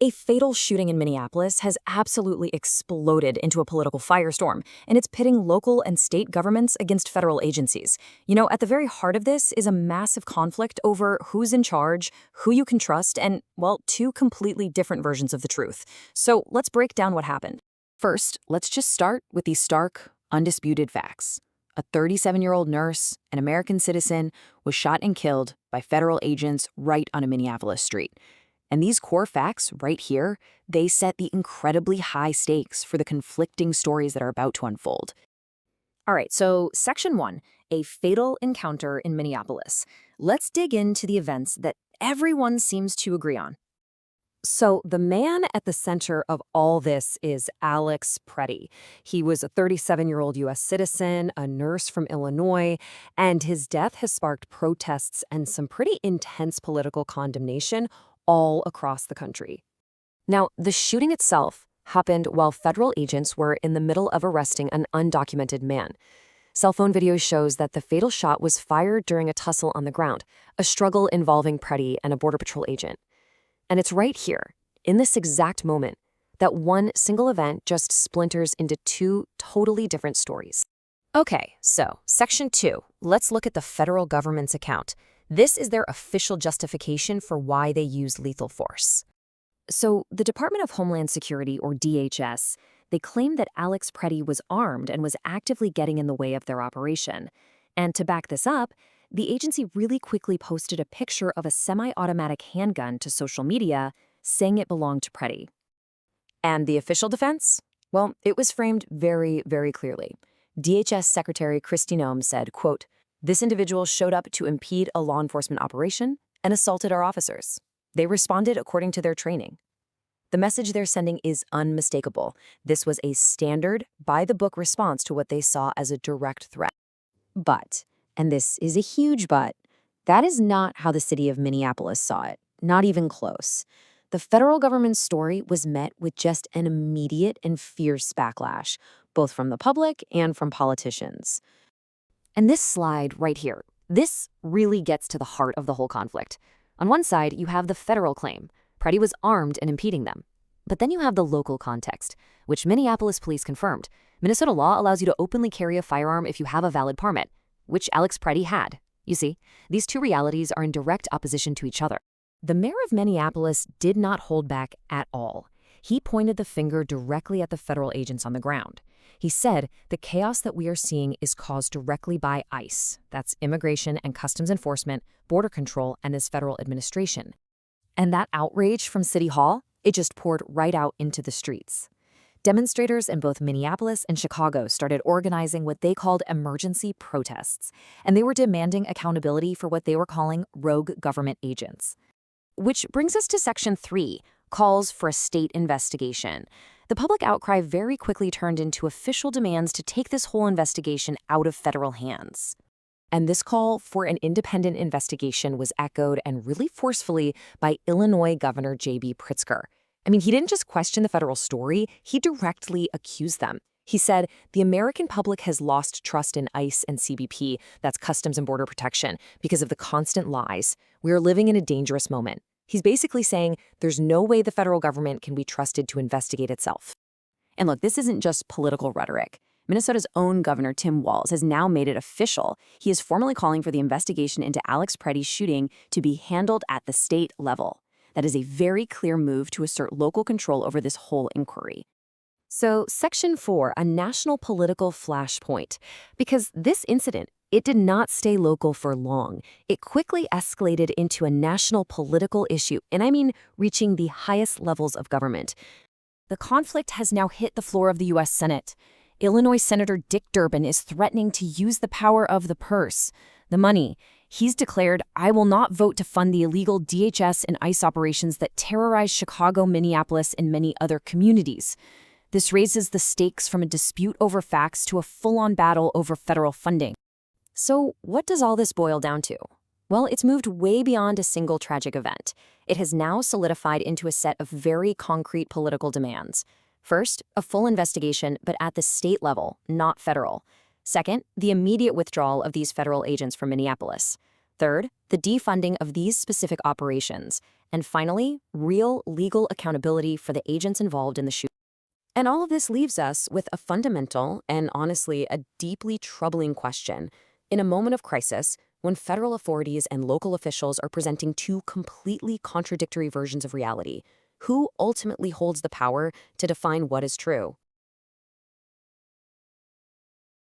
A fatal shooting in Minneapolis has absolutely exploded into a political firestorm, and it's pitting local and state governments against federal agencies. At the very heart of this is a massive conflict over who's in charge, who you can trust, and, well, two completely different versions of the truth. So let's break down what happened. First, let's just start with these stark, undisputed facts. A 37-year-old nurse, an American citizen, was shot and killed by federal agents right on a Minneapolis street. And these core facts right here, they set the incredibly high stakes for the conflicting stories that are about to unfold. All right, so Section 1, a fatal encounter in Minneapolis. Let's dig into the events that everyone seems to agree on. So the man at the center of all this is Alex Pretti. He was a 37-year-old U.S. citizen, a nurse from Illinois, and his death has sparked protests and some pretty intense political condemnation all across the country. Now, the shooting itself happened while federal agents were in the middle of arresting an undocumented man. Cell phone video shows that the fatal shot was fired during a tussle on the ground, a struggle involving Pretti and a Border Patrol agent. And it's right here, in this exact moment, that one single event just splinters into two totally different stories. Okay, so Section 2, let's look at the federal government's account. This is their official justification for why they use lethal force. So the Department of Homeland Security, or DHS, they claim that Alex Pretti was armed and was actively getting in the way of their operation. And to back this up, the agency really quickly posted a picture of a semi-automatic handgun to social media, saying it belonged to Pretti. And the official defense? Well, it was framed very, very clearly. DHS Secretary Kristi Noem said, quote, "This individual showed up to impede a law enforcement operation and assaulted our officers. They responded according to their training." The message they're sending is unmistakable. This was a standard, by-the-book response to what they saw as a direct threat. But, and this is a huge but, that is not how the city of Minneapolis saw it, not even close. The federal government's story was met with just an immediate and fierce backlash, both from the public and from politicians. And this slide right here, this really gets to the heart of the whole conflict. On one side, you have the federal claim. Pretti was armed and impeding them. But then you have the local context, which Minneapolis police confirmed. Minnesota law allows you to openly carry a firearm if you have a valid permit, which Alex Pretti had. You see, these two realities are in direct opposition to each other. The mayor of Minneapolis did not hold back at all. He pointed the finger directly at the federal agents on the ground. He said the chaos that we are seeing is caused directly by ICE. That's Immigration and Customs Enforcement, Border Control, and this federal administration. And that outrage from City Hall, it just poured right out into the streets. Demonstrators in both Minneapolis and Chicago started organizing what they called emergency protests, and they were demanding accountability for what they were calling rogue government agents. Which brings us to Section 3, calls for a state investigation. The public outcry very quickly turned into official demands to take this whole investigation out of federal hands. And this call for an independent investigation was echoed, and really forcefully, by Illinois Governor J.B. Pritzker. I mean, he didn't just question the federal story, he directly accused them. He said, the American public has lost trust in ICE and CBP, that's Customs and Border Protection, because of the constant lies. We are living in a dangerous moment. He's basically saying there's no way the federal government can be trusted to investigate itself. And look, this isn't just political rhetoric. Minnesota's own Governor Tim Walz has now made it official. He is formally calling for the investigation into Alex Pretti's shooting to be handled at the state level. That is a very clear move to assert local control over this whole inquiry. So, Section 4, a national political flashpoint. Because this incident, it did not stay local for long. It quickly escalated into a national political issue, and I mean reaching the highest levels of government. The conflict has now hit the floor of the U.S. Senate. Illinois Senator Dick Durbin is threatening to use the power of the purse, the money. He's declared, "I will not vote to fund the illegal DHS and ICE operations that terrorize Chicago, Minneapolis, and many other communities." This raises the stakes from a dispute over facts to a full-on battle over federal funding. So what does all this boil down to? Well, it's moved way beyond a single tragic event. It has now solidified into a set of very concrete political demands. First, a full investigation, but at the state level, not federal. Second, the immediate withdrawal of these federal agents from Minneapolis. Third, the defunding of these specific operations. And finally, real legal accountability for the agents involved in the shooting. And all of this leaves us with a fundamental and honestly a deeply troubling question. In a moment of crisis, when federal authorities and local officials are presenting two completely contradictory versions of reality, who ultimately holds the power to define what is true?